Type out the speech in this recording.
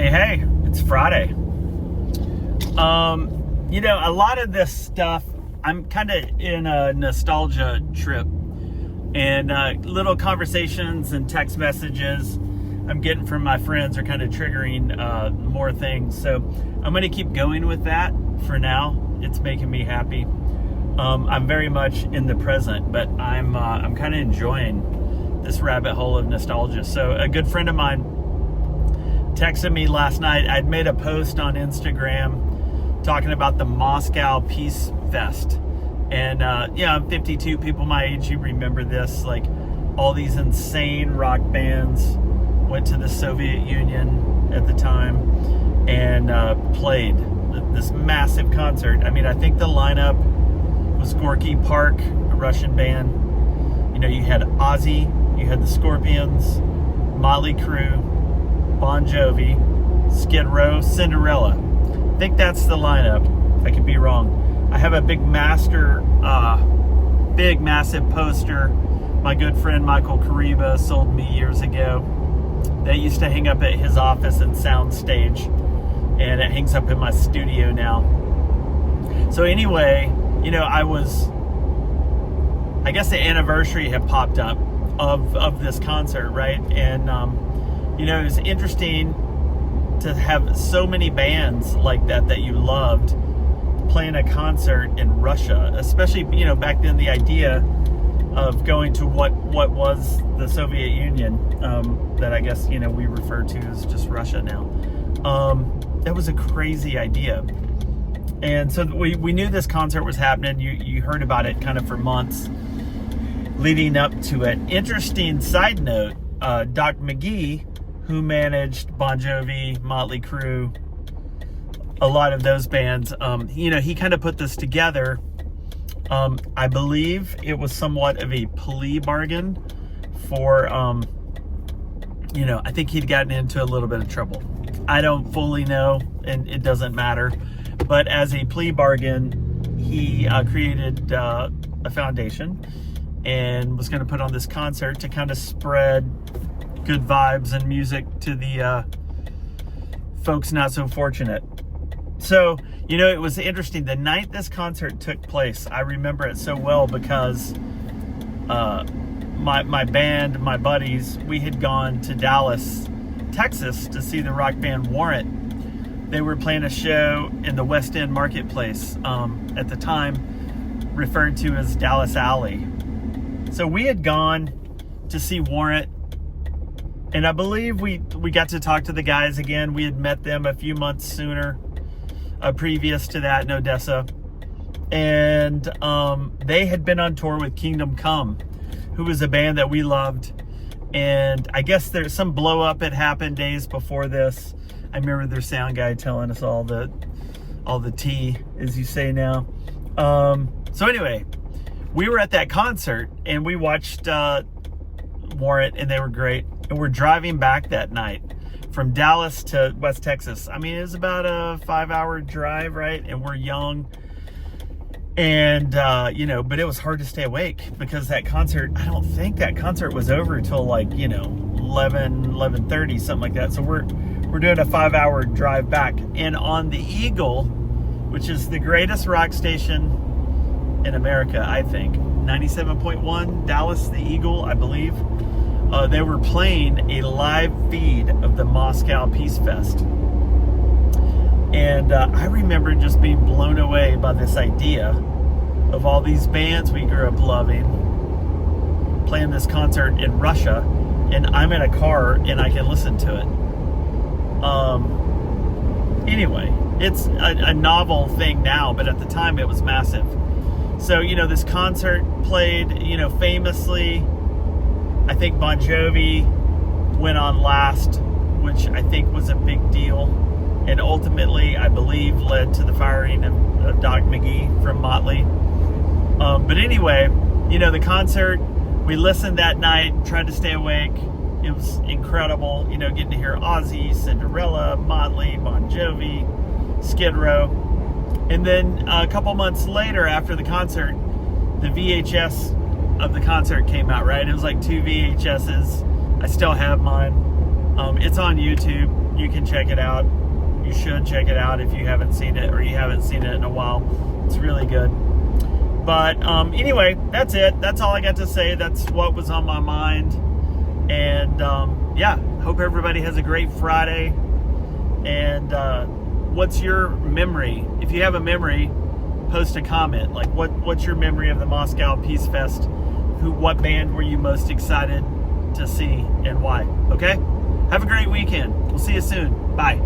Hey, it's Friday. A lot of this stuff, I'm kind of in a nostalgia trip, and little conversations and text messages I'm getting from my friends are kind of triggering more things. So I'm going to keep going with that for now. It's making me happy. I'm very much in the present, but I'm kind of enjoying this rabbit hole of nostalgia. So a good friend of mine texted me last night. I'd made a post on Instagram talking about the Moscow Peace Fest. And I'm 52, people my age, you remember this, like all these insane rock bands went to the Soviet Union at the time and played this massive concert. I mean, I think the lineup was Gorky Park, a Russian band. You had Ozzy, you had the Scorpions, Motley Crue, Bon Jovi, Skid Row, Cinderella. I think that's the lineup. I could be wrong. I have a big massive poster my good friend Michael Kariba sold me years ago. That used to hang up at his office in Soundstage, and it hangs up in my studio now. So anyway, I guess the anniversary had popped up of this concert, right? And it was interesting to have so many bands like that you loved playing a concert in Russia, especially, back then the idea of going to what was the Soviet Union, that I guess, we refer to as just Russia now. That was a crazy idea. And so we knew this concert was happening. You heard about it kind of for months leading up to it. Interesting side note, Doc McGee, who managed Bon Jovi, Motley Crue, a lot of those bands, he kind of put this together. I believe it was somewhat of a plea bargain for, I think he'd gotten into a little bit of trouble. I don't fully know, and it doesn't matter. But as a plea bargain, he created a foundation and was going to put on this concert to kind of spread good vibes and music to the folks not so fortunate. So, it was interesting. The night this concert took place, I remember it so well because my band, my buddies, we had gone to Dallas, Texas to see the rock band Warrant. They were playing a show in the West End Marketplace, at the time referred to as Dallas Alley. So we had gone to see Warrant, and I believe we got to talk to the guys again. We had met them a few months sooner, previous to that in Odessa. And they had been on tour with Kingdom Come, who was a band that we loved. And I guess there's some blow up had happened days before this. I remember their sound guy telling us all the tea, as you say now. So anyway, we were at that concert and we watched Warrant, and they were great. And we're driving back that night from Dallas to West Texas. I mean, it was about a 5-hour drive, right? And we're young. And, but it was hard to stay awake because that concert, I don't think that concert was over until 11:30, something like that. So we're doing a 5-hour drive back. And on the Eagle, which is the greatest rock station in America, I think, 97.1, Dallas, the Eagle, I believe. They were playing a live feed of the Moscow Peace Fest. And I remember just being blown away by this idea of all these bands we grew up loving playing this concert in Russia, and I'm in a car and I can listen to it. Anyway, it's a novel thing now, but at the time it was massive. So, this concert played, famously. I think Bon Jovi went on last, which I think was a big deal, and ultimately, I believe, led to the firing of Doc McGee from Motley. But anyway, the concert, we listened that night, tried to stay awake. It was incredible, getting to hear Ozzy, Cinderella, Motley, Bon Jovi, Skid Row. And then a couple months later, after the concert, the VHS of the concert came out, right? It was like 2 VHSs. I still have mine. It's on YouTube. You can check it out. You should check it out if you haven't seen it, or you haven't seen it in a while. It's really good. But anyway, that's it. That's all I got to say. That's what was on my mind. And yeah, hope everybody has a great Friday. And what's your memory? If you have a memory, post a comment. Like, what's your memory of the Moscow Peace Fest? What band were you most excited to see and why? Okay? Have a great weekend. We'll see you soon. Bye.